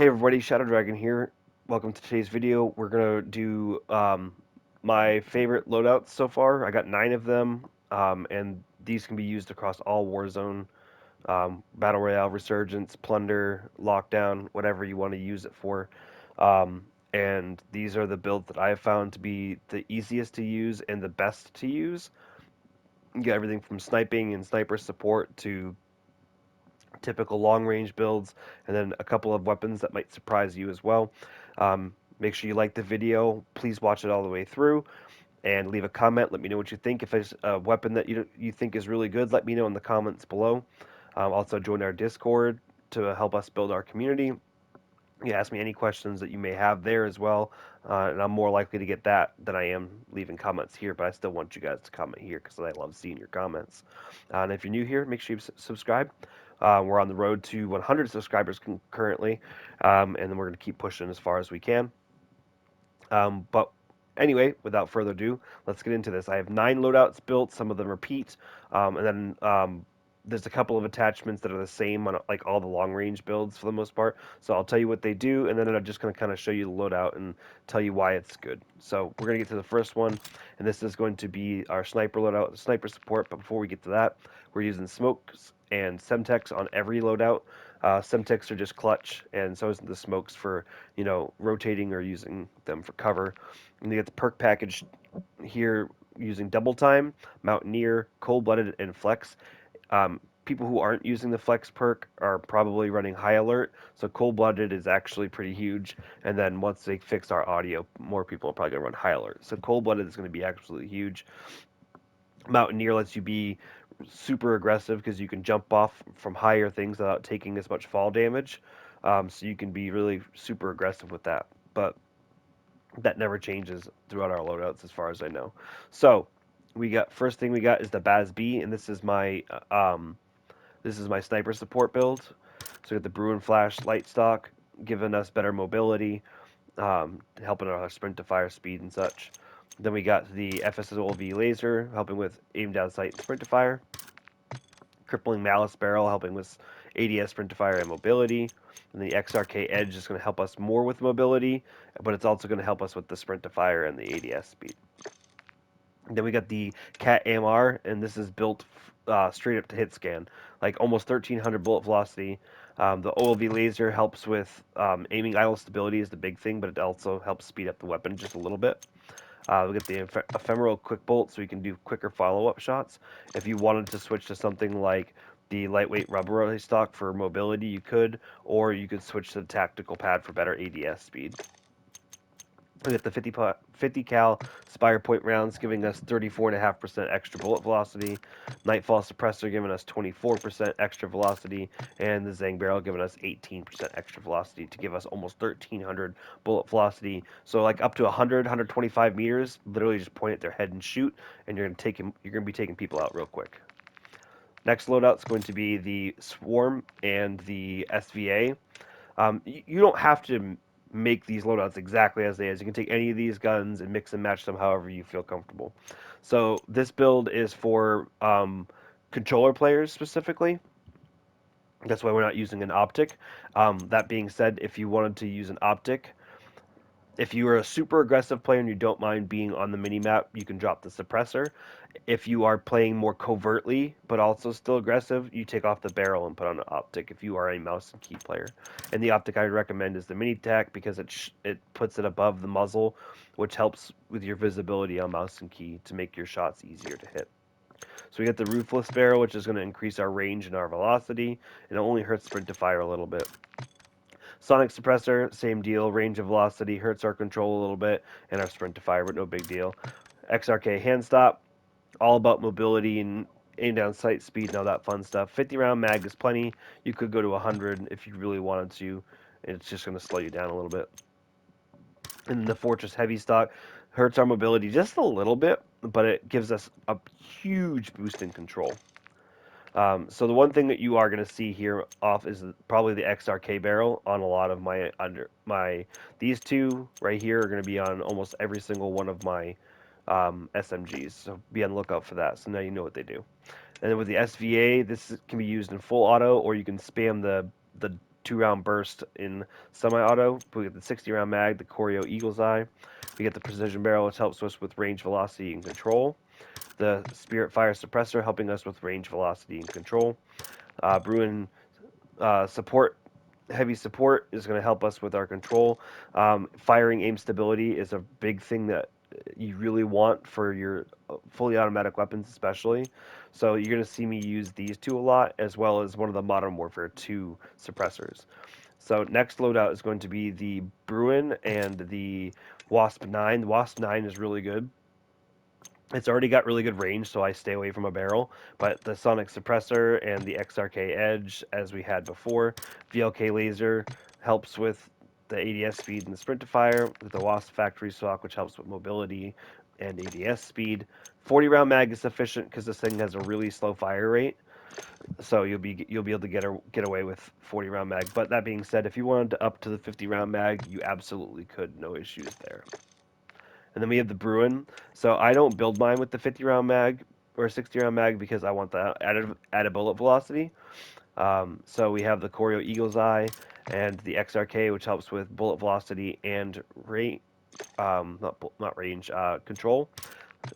Hey everybody, Shadow Dragon here. Welcome to today's video. We're gonna do my favorite loadouts so far. I got 9 of them, and these can be used across all Warzone, Battle Royale, Resurgence, Plunder, Lockdown, whatever you want to use it for. And these are the builds that I have found to be the easiest to use and the best to use. You get everything from sniping and sniper support to typical long range builds, and then a couple of weapons that might surprise you as well. Make sure you like the video. Please watch it all the way through and leave a comment. Let me know what you think. If there's a weapon that you think is really good, let me know in the comments below. Also, join our Discord to help us build our community. You can ask me any questions that you may have there as well, and I'm more likely to get that than I am leaving comments here. But I still want you guys to comment here because I love seeing your comments. And if you're new here, make sure you subscribe. We're on the road to 100 subscribers currently, and then we're going to keep pushing as far as we can. But anyway, without further ado, let's get into this. I have 9 loadouts built. Some of them repeat, and then there's a couple of attachments that are the same on like all the long range builds for the most part. So I'll tell you what they do, and then I'm just going to kind of show you the loadout and tell you why it's good. So we're going to get to the first one, and this is going to be our sniper loadout, sniper support. But before we get to that, we're using smokes and semtex on every loadout. Semtex are just clutch, and so is the smokes for rotating or using them for cover. And you get the perk package here using double time, mountaineer, cold blooded, and flex. People who aren't using the flex perk are probably running high alert, so cold blooded is actually pretty huge. And then once they fix our audio, more people are probably going to run high alert. So cold blooded is going to be absolutely huge. Mountaineer lets you be super aggressive because you can jump off from higher things without taking as much fall damage. So you can be really super aggressive with that. But that never changes throughout our loadouts, as far as I know. So we got first thing we got is the Baz B, and this is my sniper support build. So we got the Bruen Flash light stock, giving us better mobility, helping our sprint to fire speed and such. Then we got the FSOLV laser, helping with aim down sight and sprint to fire. Crippling Malice Barrel, helping with ADS sprint to fire and mobility. And the XRK Edge is going to help us more with mobility, but it's also going to help us with the sprint to fire and the ADS speed. Then we got the Cat AMR, and this is built straight up to hit scan, like almost 1300 bullet velocity. The OLV laser helps with aiming idle stability is the big thing, but it also helps speed up the weapon just a little bit. We get the ephemeral quick bolt, so you can do quicker follow-up shots. If you wanted to switch to something like the lightweight rubber stock for mobility, you could, or you could switch to the tactical pad for better ADS speed. We get the 50 cal Spire Point rounds giving us 34.5% extra bullet velocity, Nightfall Suppressor giving us 24% extra velocity, and the Zang Barrel giving us 18% extra velocity to give us almost 1300 bullet velocity. So like up to 100, 125 meters, literally just point at their head and shoot, and you're gonna be taking people out real quick. Next loadout is going to be the Swarm and the SVA. You don't have to make these loadouts exactly as they is. You can take any of these guns and mix and match them however you feel comfortable. So this build is for controller players specifically. That's why we're not using an optic. That being said, if you wanted to use an optic, if you are a super aggressive player and you don't mind being on the mini map, you can drop the suppressor. If you are playing more covertly but also still aggressive, you take off the barrel and put on an optic if you are a mouse and key player. And the optic I recommend is the mini TAC because it puts it above the muzzle, which helps with your visibility on mouse and key to make your shots easier to hit. So we get the Ruthless Barrel, which is going to increase our range and our velocity, and it only hurts sprint to fire a little bit. Sonic Suppressor, same deal. Range of velocity hurts our control a little bit and our sprint to fire, but no big deal. XRK Hand Stop, all about mobility and aim down sight speed and all that fun stuff. 50 round mag is plenty. You could go to 100 if you really wanted to. It's just going to slow you down a little bit. And the Fortress Heavy Stock hurts our mobility just a little bit, but it gives us a huge boost in control. So the one thing that you are going to see here off is probably the XRK barrel on a lot of these two right here are going to be on almost every single one of my SMGs. So be on the lookout for that. So now you know what they do. And then with the SVA, this can be used in full auto, or you can spam the 2-round burst in semi-auto. We get the 60-round mag, the Choreo Eagle's Eye. We get the precision barrel, which helps us with range, velocity, and control. The Spirit Fire Suppressor, helping us with range, velocity, and control. Bruen support, heavy support is going to help us with our control. Firing aim stability is a big thing that you really want for your fully automatic weapons, especially. So you're going to see me use these two a lot, as well as one of the Modern Warfare 2 suppressors. So next loadout is going to be the Bruen and the Wasp 9. The Wasp 9 is really good. It's already got really good range, so I stay away from a barrel. But the Sonic Suppressor and the XRK Edge, as we had before, VLK Laser helps with the ADS speed and the sprint to fire, with the Wasp Factory Stock, which helps with mobility and ADS speed. 40 round mag is sufficient because this thing has a really slow fire rate, so you'll be able to get away with 40 round mag. But that being said, if you wanted to up to the 50 round mag, you absolutely could, no issues there. And then we have the Bruen. So I don't build mine with the 50 round mag or 60 round mag because I want the added bullet velocity. So we have the Choreo Eagle's Eye and the XRK, which helps with bullet velocity and rate, not range, control.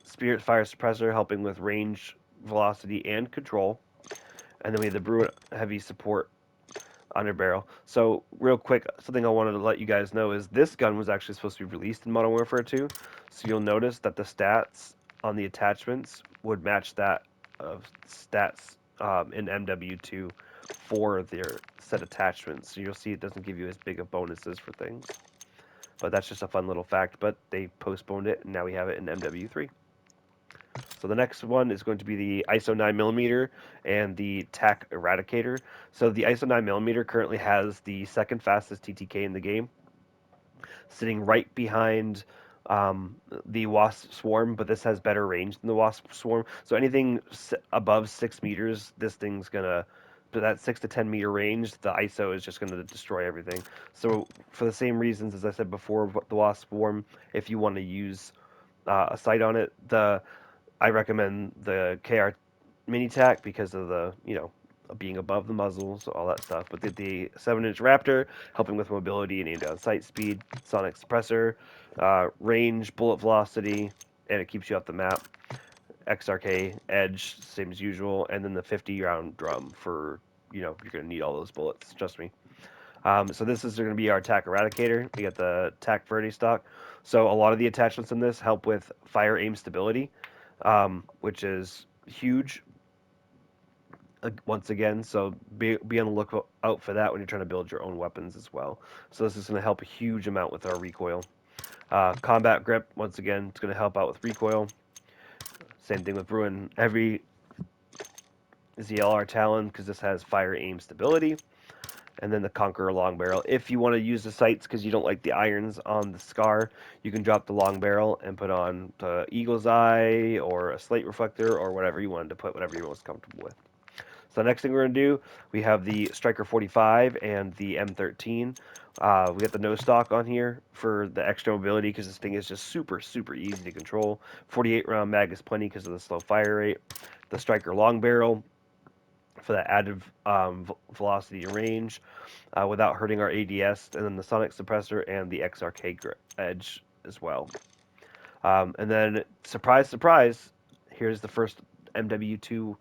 Spirit Fire Suppressor helping with range, velocity, and control. And then we have the Bruen Heavy Support underbarrel. So real quick, something I wanted to let you guys know is this gun was actually supposed to be released in Modern Warfare 2. So you'll notice that the stats on the attachments would match that of stats in MW2 for their set attachments. So you'll see it doesn't give you as big of bonuses for things. But that's just a fun little fact. But they postponed it, and now we have it in MW3. So the next one is going to be the ISO 9mm and the TAC Eradicator. So the ISO 9mm currently has the second fastest TTK in the game, sitting right behind the Wasp Swarm, but this has better range than the Wasp Swarm. So anything above 6 meters, this thing's gonna, but that 6 to 10 meter range, the ISO is just gonna destroy everything. So for the same reasons as I said before, the Wasp Swarm, if you want to use a sight on it, I recommend the KR Mini TAC because of the, being above the muzzle, so all that stuff. But the 7-inch Raptor, helping with mobility and aim down sight speed, Sonic Suppressor, range, bullet velocity, and it keeps you off the map. XRK Edge, same as usual, and then the 50-round drum for, you're going to need all those bullets, trust me. So this is going to be our TAC Eradicator. We got the TAC Verde stock. So a lot of the attachments in this help with fire aim stability, which is huge. Once again, so be on the lookout for that when you're trying to build your own weapons as well. So this is going to help a huge amount with our recoil. Combat grip, once again, it's going to help out with recoil. Same thing with Bruen. Every ZLR Talon, because this has fire aim stability. And then the Conqueror long barrel. If you want to use the sights because you don't like the irons on the Scar, you can drop the long barrel and put on the Eagle's Eye or a slate reflector or whatever you wanted to put, whatever you're most comfortable with. So the next thing we're going to do, we have the Striker 45 and the M13. We got the no stock on here for the extra mobility because this thing is just super, super easy to control. 48 round mag is plenty because of the slow fire rate. The Striker long barrel for that added velocity and range without hurting our ADS. And then the Sonic Suppressor and the XRK Edge as well. And then, surprise, surprise, here's the first MW2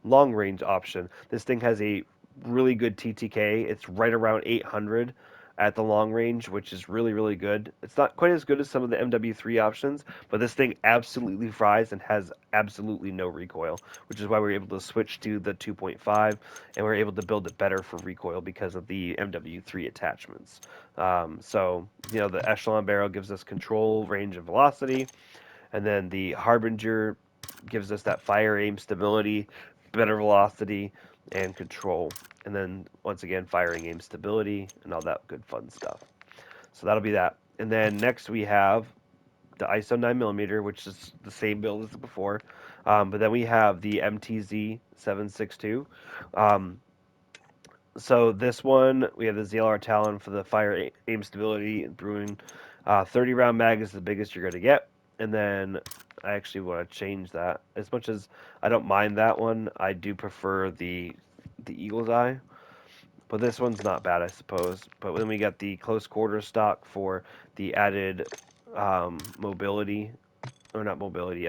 long range option. This thing has a really good TTK. It's right around 800 at the long range, which is really, really good. It's not quite as good as some of the MW3 options, but this thing absolutely fries and has absolutely no recoil, which is why we were able to switch to the 2.5, and we are able to build it better for recoil because of the MW3 attachments. So, the Echelon barrel gives us control, range, and velocity, and then the Harbinger gives us that fire aim stability, better velocity, and control. And then, once again, firing aim stability and all that good fun stuff. So that'll be that. And then next we have the ISO 9mm, which is the same build as before. But then we have the MTZ 762. So this one, we have the ZLR Talon for the fire aim stability and Bruen. 30 round mag is the biggest you're going to get. And then I actually want to change that. As much as I don't mind that one, I do prefer the Eagle's Eye. but this one's not bad, I suppose. But then we got the close quarter stock for the added mobility, or not mobility,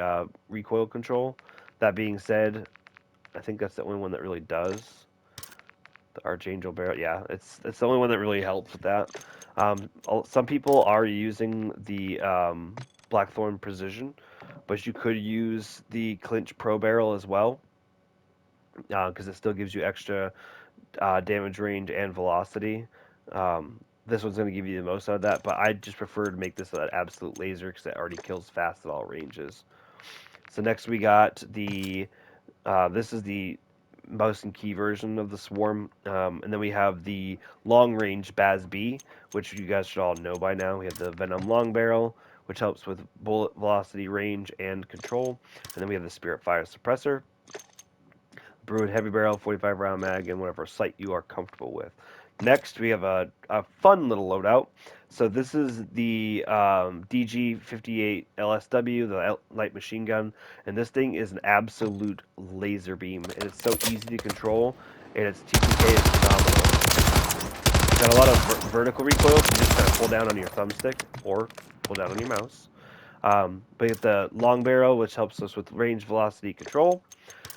recoil control. That being said, I think that's the only one that really does. The Archangel barrel, yeah, it's the only one that really helps with that. Some people are using the Blackthorn Precision, but you could use the Clinch Pro barrel as well, because it still gives you extra damage range and velocity. This one's going to give you the most out of that, but I just prefer to make this an absolute laser because it already kills fast at all ranges. So next we got the, this is the mouse and key version of the Swarm, and then we have the long range Baz B, which you guys should all know by now. We have the Venom Long Barrel, which helps with bullet velocity, range, and control, and then we have the Spirit Fire Suppressor, Bruen Heavy Barrel, 45 round mag, and whatever sight you are comfortable with. Next, we have a fun little loadout. So this is the DG58 LSW, the light machine gun, and this thing is an absolute laser beam, and it's so easy to control, and its TPK is phenomenal. It's got a lot of vertical recoil, so you just kind of pull down on your thumbstick or pull down on your mouse. But you get the long barrel, which helps us with range, velocity, control.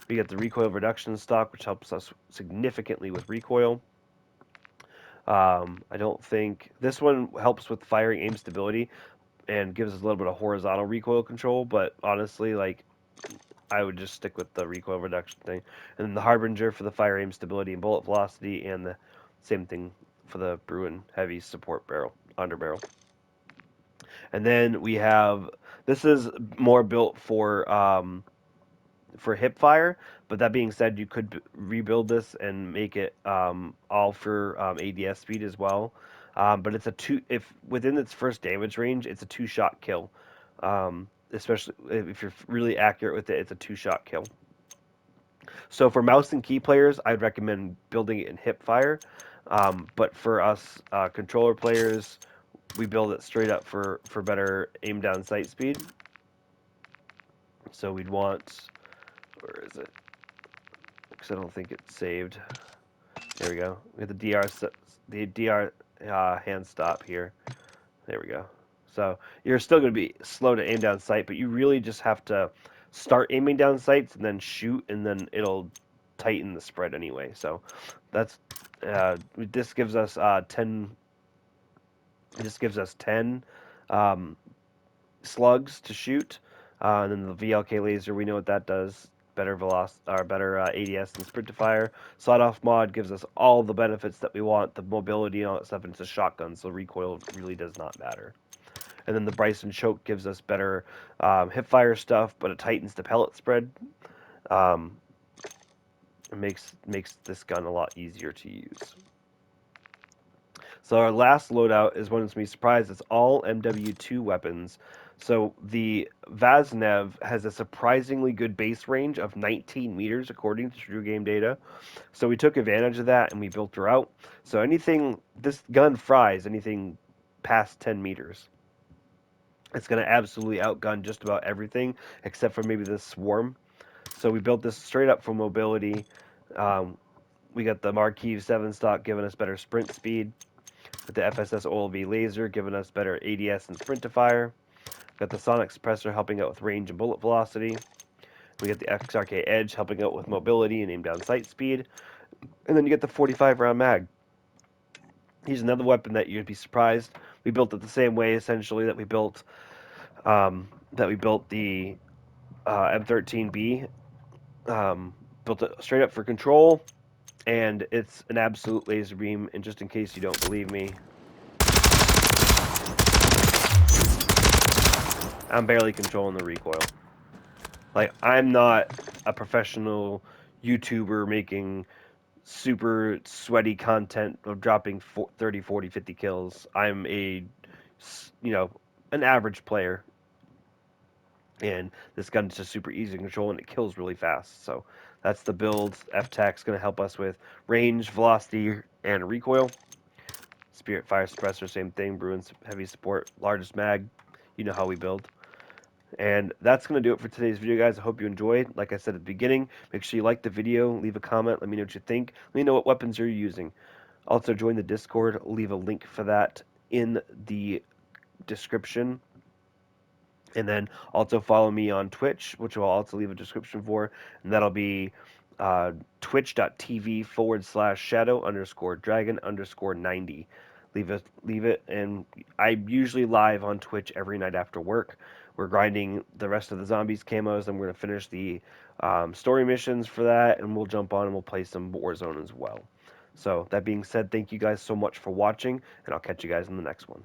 We get the recoil reduction stock, which helps us significantly with recoil. I don't think this one helps with firing aim stability and gives us a little bit of horizontal recoil control, but honestly, like, I would just stick with the recoil reduction thing. And then the Harbinger for the fire aim stability and bullet velocity, and the same thing for the Bruen heavy support barrel, under barrel. And then we have, this is more built for hip fire, but that being said, you could rebuild this and make it all for ADS speed as well. But it's a two, if within its first damage range, it's a two-shot kill. Especially if you're really accurate with it, it's a two-shot kill. So for mouse and key players, I'd recommend building it in hip fire. But for us controller players, we build it straight up for better aim down sight speed. So we'd want, where is it? Because I don't think it's saved. There we go. We have the DR hand stop here. There we go. So you're still going to be slow to aim down sight, but you really just have to start aiming down sights and then shoot, and then it'll tighten the spread anyway. So that's this gives us 10. This gives us 10 slugs to shoot, and then the VLK laser. We know what that does. Better velocity, or better ADS and sprint to fire. Sawed off mod gives us all the benefits that we want, the mobility and all that stuff, and it's a shotgun, so recoil really does not matter. And then the Bryson choke gives us better hip fire stuff, but it tightens the pellet spread. It makes this gun a lot easier to use. So our last loadout is one to be surprised. It's all MW2 weapons. So the Vasnev has a surprisingly good base range of 19 meters according to True Game data. So we took advantage of that and we built her out. So anything, this gun fries anything past 10 meters. It's going to absolutely outgun just about everything except for maybe the Swarm. So we built this straight up for mobility. We got the Marquis 7 stock giving us better sprint speed. With the FSS OLV laser giving us better ADS and sprint to fire. Got the Sonic Suppressor helping out with range and bullet velocity. We get the XRK Edge helping out with mobility and aim down sight speed. And then you get the 45 round mag. Here's another weapon that you'd be surprised. We built it the same way essentially that we built the M13B. Built it straight up for control, and it's an absolute laser beam. And just in case you don't believe me, I'm barely controlling the recoil. Like, I'm not a professional YouTuber making super sweaty content of dropping 30, 40, 50 kills. I'm an average player. And this gun's just super easy to control, and it kills really fast. So that's the build. F-TAC's going to help us with range, velocity, and recoil. Spirit Fire Suppressor, same thing. Bruen's heavy support, largest mag. You know how we build. And that's going to do it for today's video, guys. I hope you enjoyed. Like I said at the beginning, make sure you like the video, leave a comment, let me know what you think. Let me know what weapons you're using. Also, join the Discord. Leave a link for that in the description. And then also follow me on Twitch, which I'll also leave a description for. And that'll be twitch.tv/shadow_dragon_90. Leave it. And I'm usually live on Twitch every night after work. We're grinding the rest of the zombies camos, and we're going to finish the story missions for that. And we'll jump on and we'll play some Warzone as well. So, that being said, thank you guys so much for watching, and I'll catch you guys in the next one.